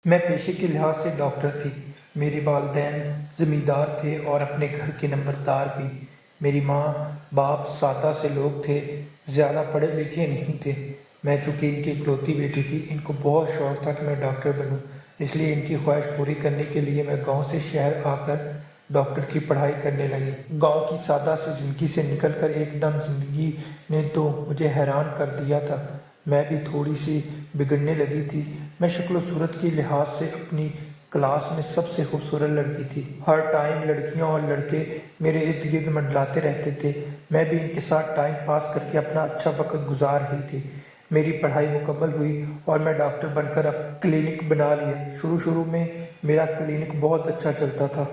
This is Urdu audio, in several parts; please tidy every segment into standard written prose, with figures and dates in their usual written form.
میں پیشے کے لحاظ سے ڈاکٹر تھی۔ میرے والدین زمیندار تھے اور اپنے گھر کے نمبردار بھی۔ میری ماں باپ سادہ سے لوگ تھے، زیادہ پڑھے لکھے نہیں تھے۔ میں چونکہ ان کی اکلوتی بیٹی تھی، ان کو بہت شوق تھا کہ میں ڈاکٹر بنوں، اس لیے ان کی خواہش پوری کرنے کے لیے میں گاؤں سے شہر آ کر ڈاکٹر کی پڑھائی کرنے لگی۔ گاؤں کی سادہ سی زندگی سے نکل کر ایک دم زندگی نے تو مجھے حیران کر دیا تھا۔ میں بھی تھوڑی سی بگڑنے لگی تھی۔ میں شکل و صورت کے لحاظ سے اپنی کلاس میں سب سے خوبصورت لڑکی تھی۔ ہر ٹائم لڑکیاں اور لڑکے میرے ارد گرد منڈلاتے رہتے تھے، میں بھی ان کے ساتھ ٹائم پاس کر کے اپنا اچھا وقت گزار رہی تھی۔ میری پڑھائی مکمل ہوئی اور میں ڈاکٹر بن کر اب کلینک بنا لیا۔ شروع میں میرا کلینک بہت اچھا چلتا تھا۔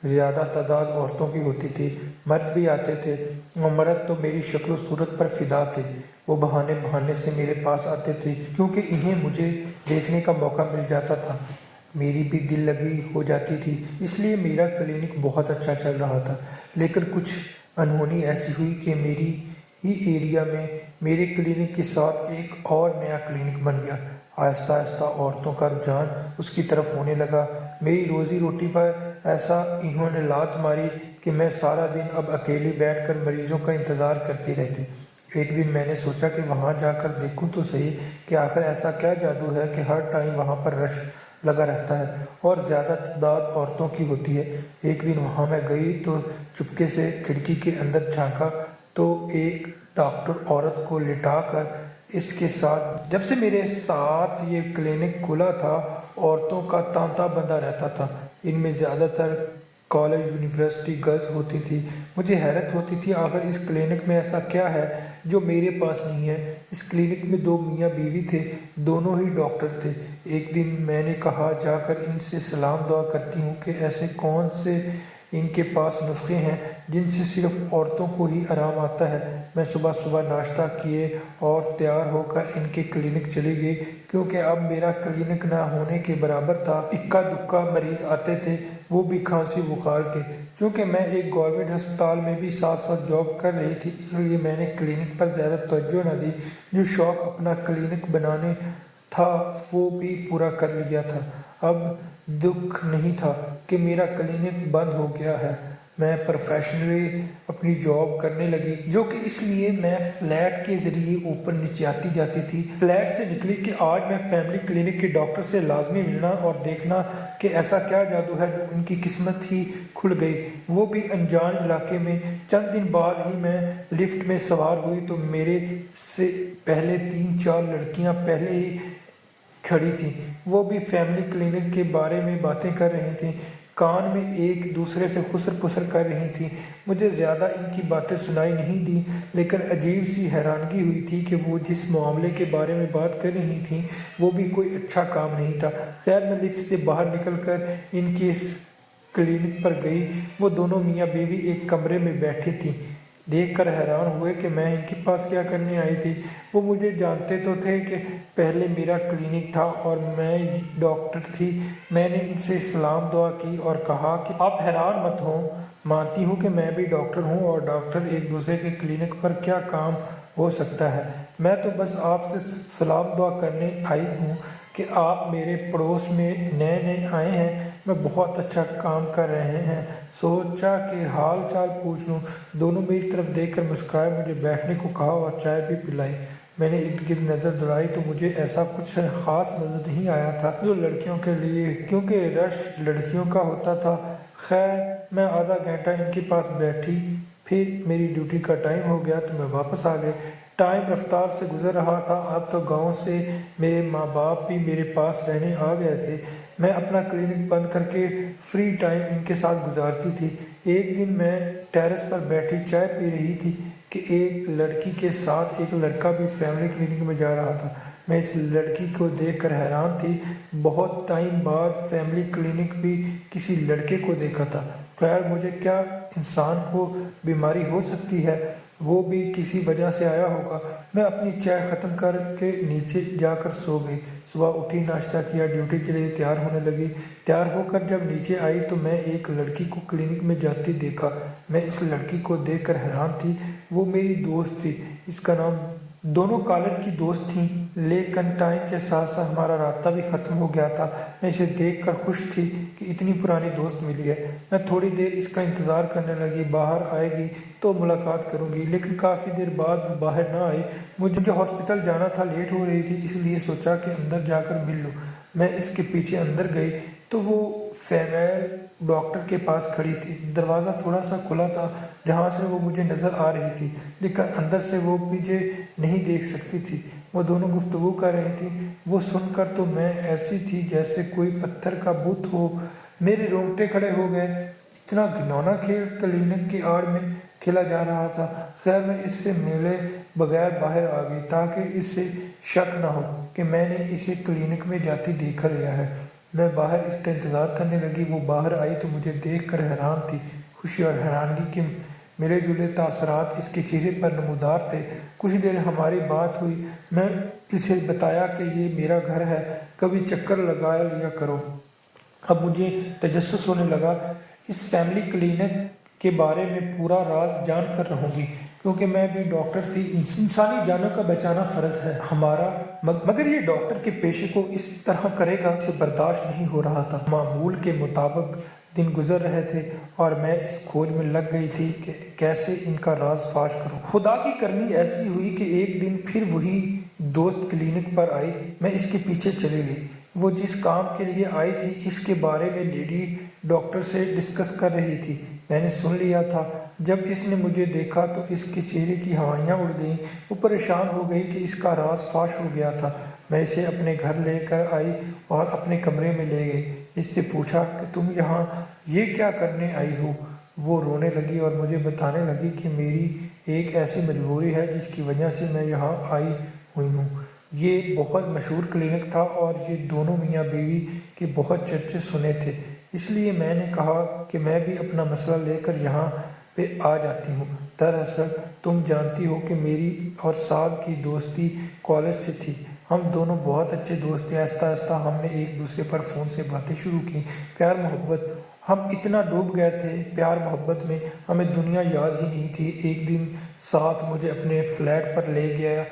زیادہ تعداد عورتوں کی ہوتی تھی، مرد بھی آتے تھے، اور مرد تو میری شکل و صورت پر فدا تھے۔ وہ بہانے سے میرے پاس آتے تھے کیونکہ انہیں مجھے دیکھنے کا موقع مل جاتا تھا۔ میری بھی دل لگی ہو جاتی تھی، اس لیے میرا کلینک بہت اچھا چل رہا تھا۔ لیکن کچھ انہونی ایسی ہوئی کہ میری ہی ایریا میں میرے کلینک کے ساتھ ایک اور نیا کلینک بن گیا۔ آہستہ آہستہ عورتوں کا رجحان اس کی طرف ہونے لگا۔ میری روزی روٹی پر ایسا انہوں نے لات ماری کہ میں سارا دن اب اکیلے بیٹھ کر مریضوں کا انتظار کرتی رہتی۔ ایک دن میں نے سوچا کہ وہاں جا کر دیکھوں تو صحیح کہ آخر ایسا کیا جادو ہے کہ ہر ٹائم وہاں پر رش لگا رہتا ہے اور زیادہ تعداد عورتوں کی ہوتی ہے۔ ایک دن وہاں میں گئی تو چپکے سے کھڑکی کے اندر جھانکا تو ایک ڈاکٹر عورت کو لٹا کر اس کے ساتھ، جب سے میرے ساتھ یہ کلینک کھلا تھا عورتوں کا تانتا بندھا رہتا تھا۔ ان میں زیادہ تر کالج یونیورسٹی گرلز ہوتی تھی۔ مجھے حیرت ہوتی تھی آخر اس کلینک میں ایسا کیا ہے جو میرے پاس نہیں ہے۔ اس کلینک میں دو میاں بیوی تھے، دونوں ہی ڈاکٹر تھے۔ ایک دن میں نے کہا جا کر ان سے سلام دعا کرتی ہوں کہ ایسے کون سے ان کے پاس نسخے ہیں جن سے صرف عورتوں کو ہی آرام آتا ہے۔ میں صبح صبح ناشتہ کیے اور تیار ہو کر ان کے کلینک چلی گئی کیونکہ اب میرا کلینک نہ ہونے کے برابر تھا۔ اکا دکا مریض آتے تھے، وہ بھی کھانسی بخار کے۔ چونکہ میں ایک گورنمنٹ ہسپتال میں بھی ساتھ ساتھ جاب کر رہی تھی، اس لیے میں نے کلینک پر زیادہ توجہ نہ دی۔ جو شوق اپنا کلینک بنانے تھا وہ بھی پورا کر لیا تھا۔ اب دکھ نہیں تھا کہ میرا کلینک بند ہو گیا ہے۔ میں پروفیشنلی اپنی جاب کرنے لگی، جو کہ اس لیے میں فلیٹ کے ذریعے اوپر نیچے آتی جاتی تھی۔ فلیٹ سے نکلی کہ آج میں فیملی کلینک کے ڈاکٹر سے لازمی ملنا اور دیکھنا کہ ایسا کیا جادو ہے جو ان کی قسمت ہی کھل گئی، وہ بھی انجان علاقے میں۔ چند دن بعد ہی میں لفٹ میں سوار ہوئی تو میرے سے پہلے 3-4 لڑکیاں پہلے ہی کھڑی تھیں، وہ بھی فیملی کلینک کے بارے میں باتیں کر رہی تھیں، کان میں ایک دوسرے سے خسر پسر کر رہی تھیں۔ مجھے زیادہ ان کی باتیں سنائی نہیں دیں، لیکن عجیب سی حیرانگی ہوئی تھی کہ وہ جس معاملے کے بارے میں بات کر رہی تھیں وہ بھی کوئی اچھا کام نہیں تھا۔ خیر میں لفٹ سے باہر نکل کر ان کی کلینک پر گئی۔ وہ دونوں میاں بیوی ایک کمرے میں بیٹھی تھیں۔ دیکھ کر حیران ہوئے کہ میں ان کے پاس کیا کرنے آئی تھی۔ وہ مجھے جانتے تو تھے کہ پہلے میرا کلینک تھا اور میں ڈاکٹر تھی۔ میں نے ان سے سلام دعا کی اور کہا کہ آپ حیران مت ہوں، مانتی ہوں کہ میں بھی ڈاکٹر ہوں اور ڈاکٹر ایک دوسرے کے کلینک پر کیا کام ہو سکتا ہے۔ میں تو بس آپ سے سلام دعا کرنے آئی ہوں کہ آپ میرے پڑوس میں نئے آئے ہیں، میں بہت اچھا کام کر رہے ہیں، سوچا کہ حال چال پوچھ لوں۔ دونوں میری طرف دیکھ کر مسکرائے، مجھے بیٹھنے کو کہا اور چائے بھی پلائی۔ میں نے ارد گرد نظر دوڑائی تو مجھے ایسا کچھ خاص نظر نہیں آیا تھا جو لڑکیوں کے لیے، کیونکہ رش لڑکیوں کا ہوتا تھا۔ خیر میں آدھا گھنٹہ ان کے پاس بیٹھی، پھر میری ڈیوٹی کا ٹائم ہو گیا تو میں واپس آ گئی۔ ٹائم رفتار سے گزر رہا تھا۔ اب تو گاؤں سے میرے ماں باپ بھی میرے پاس رہنے آ گئے تھے۔ میں اپنا کلینک بند کر کے فری ٹائم ان کے ساتھ گزارتی تھی۔ ایک دن میں ٹیرس پر بیٹھی چائے پی رہی تھی کہ ایک لڑکی کے ساتھ ایک لڑکا بھی فیملی کلینک میں جا رہا تھا۔ میں اس لڑکی کو دیکھ کر حیران تھی، بہت ٹائم بعد فیملی کلینک بھی کسی لڑکے کو دیکھا تھا۔ خیر مجھے کیا، انسان کو بیماری ہو سکتی ہے، وہ بھی کسی وجہ سے آیا ہوگا۔ میں اپنی چائے ختم کر کے نیچے جا کر سو گئی۔ صبح اٹھی، ناشتہ کیا، ڈیوٹی کے لیے تیار ہونے لگی۔ تیار ہو کر جب نیچے آئی تو میں ایک لڑکی کو کلینک میں جاتی دیکھا۔ میں اس لڑکی کو دیکھ کر حیران تھی، وہ میری دوست تھی، اس کا نام دونوں کالج کی دوست تھیں، لیکن ٹائم کے ساتھ ساتھ ہمارا رابطہ بھی ختم ہو گیا تھا۔ میں اسے دیکھ کر خوش تھی کہ اتنی پرانی دوست ملی ہے۔ میں تھوڑی دیر اس کا انتظار کرنے لگی، باہر آئے گی تو ملاقات کروں گی، لیکن کافی دیر بعد وہ باہر نہ آئی۔ مجھے ہاسپٹل جانا تھا، لیٹ ہو رہی تھی، اس لیے سوچا کہ اندر جا کر مل لوں۔ میں اس کے پیچھے اندر گئی تو وہ فیمیل ڈاکٹر کے پاس کھڑی تھی۔ دروازہ تھوڑا سا کھلا تھا جہاں سے وہ مجھے نظر آ رہی تھی، لیکن اندر سے وہ مجھے نہیں دیکھ سکتی تھی۔ وہ دونوں گفتگو کر رہی تھیں۔ وہ سن کر تو میں ایسی تھی جیسے کوئی پتھر کا بت ہو۔ میرے رونگٹے کھڑے ہو گئے۔ اتنا گھناؤنا کھیل کلینک کی آڑ میں کھیلا جا رہا تھا۔ خیر میں اس سے ملے بغیر باہر آ گئی تاکہ اسے شک نہ ہو کہ میں نے اسے کلینک میں جاتی دیکھا لیا ہے۔ میں باہر اس کا انتظار کرنے لگی۔ وہ باہر آئی تو مجھے دیکھ کر حیران تھی۔ خوشی اور حیرانگی کے ملے جلے تاثرات اس کے چہرے پر نمودار تھے۔ کچھ دیر ہماری بات ہوئی۔ میں اسے بتایا کہ یہ میرا گھر ہے، کبھی چکر لگا لیا کرو۔ اب مجھے تجسس ہونے لگا، اس فیملی کلینک کے بارے میں پورا راز جان کر رہوں گی، کیونکہ میں بھی ڈاکٹر تھی۔ انسانی جانوں کا بچانا فرض ہے ہمارا، مگر یہ ڈاکٹر کے پیشے کو اس طرح کرے گا، اسے برداشت نہیں ہو رہا تھا۔ معمول کے مطابق دن گزر رہے تھے اور میں اس کھوج میں لگ گئی تھی کہ کیسے ان کا راز فاش کروں۔ خدا کی کرنی ایسی ہوئی کہ ایک دن پھر وہی دوست کلینک پر آئی۔ میں اس کے پیچھے چلی گئی۔ وہ جس کام کے لیے آئی تھی اس کے بارے میں لیڈی ڈاکٹر سے ڈسکس کر رہی تھی۔ میں نے سن لیا تھا۔ جب اس نے مجھے دیکھا تو اس کے چہرے کی ہوائیاں اڑ گئیں۔ وہ پریشان ہو گئی کہ اس کا راز فاش ہو گیا تھا۔ میں اسے اپنے گھر لے کر آئی اور اپنے کمرے میں لے گئی۔ اس سے پوچھا کہ تم یہاں یہ کیا کرنے آئی ہو؟ وہ رونے لگی اور مجھے بتانے لگی کہ میری ایک ایسی مجبوری ہے جس کی وجہ سے میں یہاں آئی ہوئی ہوں۔ یہ بہت مشہور کلینک تھا اور یہ دونوں میاں بیوی کے بہت چرچے سنے تھے، اس لیے میں نے کہا کہ میں بھی اپنا مسئلہ لے کر یہاں پہ آ جاتی ہوں۔ دراصل تم جانتی ہو کہ میری اور سعد کی دوستی کالج سے تھی۔ ہم دونوں بہت اچھے دوست تھے۔ آہستہ آہستہ ہم نے ایک دوسرے پر فون سے باتیں شروع کی۔ پیار محبت، ہم اتنا ڈوب گئے تھے پیار محبت میں، ہمیں دنیا یاد ہی نہیں تھی۔ ایک دن ساتھ مجھے اپنے فلیٹ پر لے گیا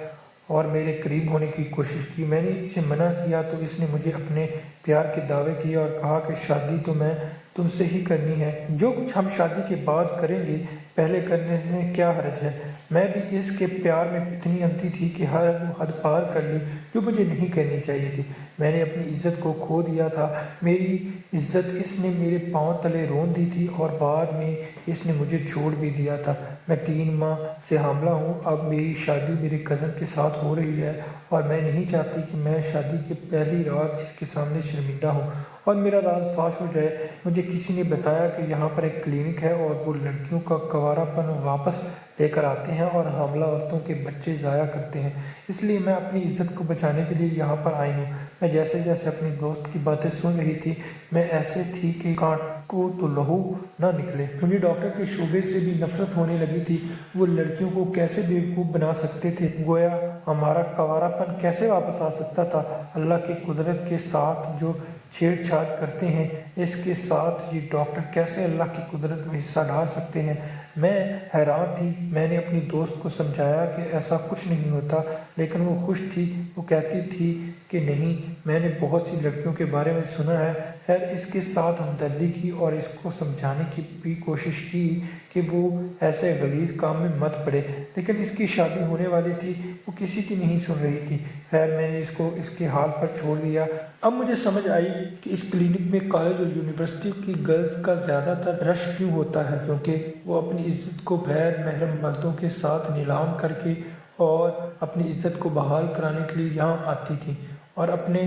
اور میرے قریب ہونے کی کوشش کی۔ میں نے اسے منع کیا تو اس نے مجھے اپنے پیار کے دعوے کیے اور کہا کہ شادی تو میں تم سے ہی کرنی ہے، جو کچھ ہم شادی کے بعد کریں گے پہلے کرنے میں کیا حرج ہے۔ میں بھی اس کے پیار میں اتنی انتی تھی کہ ہر حد پار کر لی جو مجھے نہیں کرنی چاہیے تھی۔ میں نے اپنی عزت کو کھو دیا تھا۔ میری عزت اس نے میرے پاؤں تلے رون دی تھی اور بعد میں اس نے مجھے چھوڑ بھی دیا تھا۔ میں 3 ماہ سے حاملہ ہوں۔ اب میری شادی میرے کزن کے ساتھ ہو رہی ہے اور میں نہیں چاہتی کہ میں شادی کی پہلی رات اس کے سامنے شرمندہ ہوں اور میرا راز فاش ہو جائے۔ مجھے کسی نے بتایا کہ یہاں پر ایک کلینک ہے اور وہ لڑکیوں کا کنوارا پن واپس لے کر آتے ہیں اور حاملہ عورتوں کے بچے ضائع کرتے ہیں، اس لیے میں اپنی عزت کو بچانے کے لیے یہاں پر آئی ہوں۔ میں جیسے جیسے اپنی دوست کی باتیں سن رہی تھی میں ایسے تھی کہ کانٹوں تو لہو نہ نکلے۔ مجھے ڈاکٹر کے شعبے سے بھی نفرت ہونے لگی تھی۔ وہ لڑکیوں کو کیسے بیوقوف بنا سکتے تھے؟ گویا ہمارا کنوارا پن کیسے واپس آ سکتا تھا؟ اللہ کی قدرت کے ساتھ جو چھیڑ چھاڑ کرتے ہیں، اس کے ساتھ یہ ڈاکٹر کیسے اللہ کی قدرت میں حصہ ڈال سکتے ہیں؟ میں حیران تھی۔ میں نے اپنی دوست کو سمجھایا کہ ایسا کچھ نہیں ہوتا، لیکن وہ خوش تھی۔ وہ کہتی تھی کہ نہیں، میں نے بہت سی لڑکیوں کے بارے میں سنا ہے۔ خیر اس کے ساتھ ہمدردی کی اور اس کو سمجھانے کی بھی کوشش کی کہ وہ ایسے غلیظ کام میں مت پڑے، لیکن اس کی شادی ہونے والی تھی، وہ کسی کی نہیں سن رہی تھی۔ خیر میں نے اس کو اس کے حال پر چھوڑ دیا۔ اب مجھے سمجھ آئی کہ اس کلینک میں کالج اور یونیورسٹی کی گرلز کا زیادہ تر رش کیوں ہوتا ہے، کیونکہ وہ اپنی عزت کو غیر محرم مردوں کے ساتھ نیلام کر کے اور اپنی عزت کو بحال کرانے کے لیے یہاں آتی تھیں اور اپنے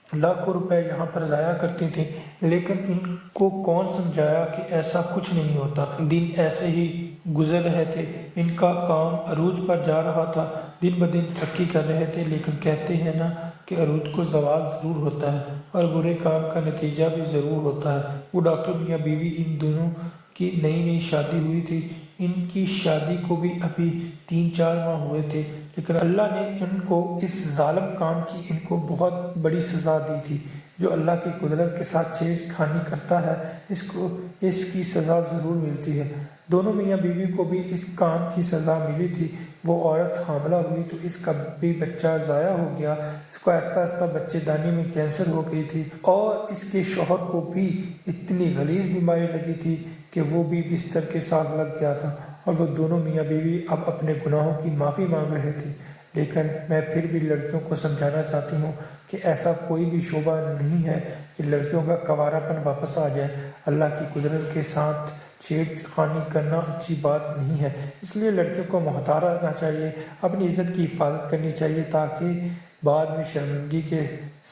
لاکھوں روپے یہاں پر ضائع کرتی تھیں، لیکن ان کو کون سمجھایا کہ ایسا کچھ نہیں ہوتا۔ دن ایسے ہی گزر رہے تھے۔ ان کا کام عروج پر جا رہا تھا، دن بدن ترقی کر رہے تھے، لیکن کہتے ہیں نا کہ عروج کو زوال ضرور ہوتا ہے اور برے کام کا نتیجہ بھی ضرور ہوتا ہے۔ وہ ڈاکٹر میاں بیوی ان دونوں کی نئی نئی شادی ہوئی تھی۔ ان کی شادی کو بھی ابھی 3-4 ماہ ہوئے تھے، لیکن اللہ نے ان کو اس ظالم کام کی ان کو بہت بڑی سزا دی تھی۔ جو اللہ کی قدرت کے ساتھ چھیڑ خانی کرتا ہے اس کو اس کی سزا ضرور ملتی ہے۔ دونوں میاں بیوی کو بھی اس کام کی سزا ملی تھی۔ وہ عورت حاملہ ہوئی تو اس کا بھی بچہ ضائع ہو گیا۔ اس کو آہستہ آہستہ بچے دانی میں کینسر ہو گئی تھی اور اس کے شوہر کو بھی اتنی غلیظ بیماری لگی تھی کہ وہ بھی بستر کے ساتھ لگ گیا تھا، اور وہ دونوں میاں بیوی اب اپنے گناہوں کی معافی مانگ رہے تھے۔ لیکن میں پھر بھی لڑکیوں کو سمجھانا چاہتی ہوں کہ ایسا کوئی بھی شعبہ نہیں ہے کہ لڑکیوں کا کنوارا پن واپس آ جائے۔ اللہ کی قدرت کے ساتھ چھیڑ خانی کرنا اچھی بات نہیں ہے، اس لیے لڑکیوں کو محتاط رہنا چاہیے، اپنی عزت کی حفاظت کرنی چاہیے تاکہ بعد میں شرمندگی کے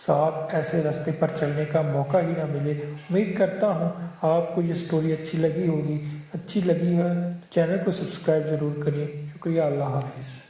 ساتھ ایسے راستے پر چلنے کا موقع ہی نہ ملے۔ امید کرتا ہوں آپ کو یہ سٹوری اچھی لگی ہوگی۔ اچھی لگی ہے تو چینل کو سبسکرائب ضرور کریے۔ شکریہ، اللہ حافظ۔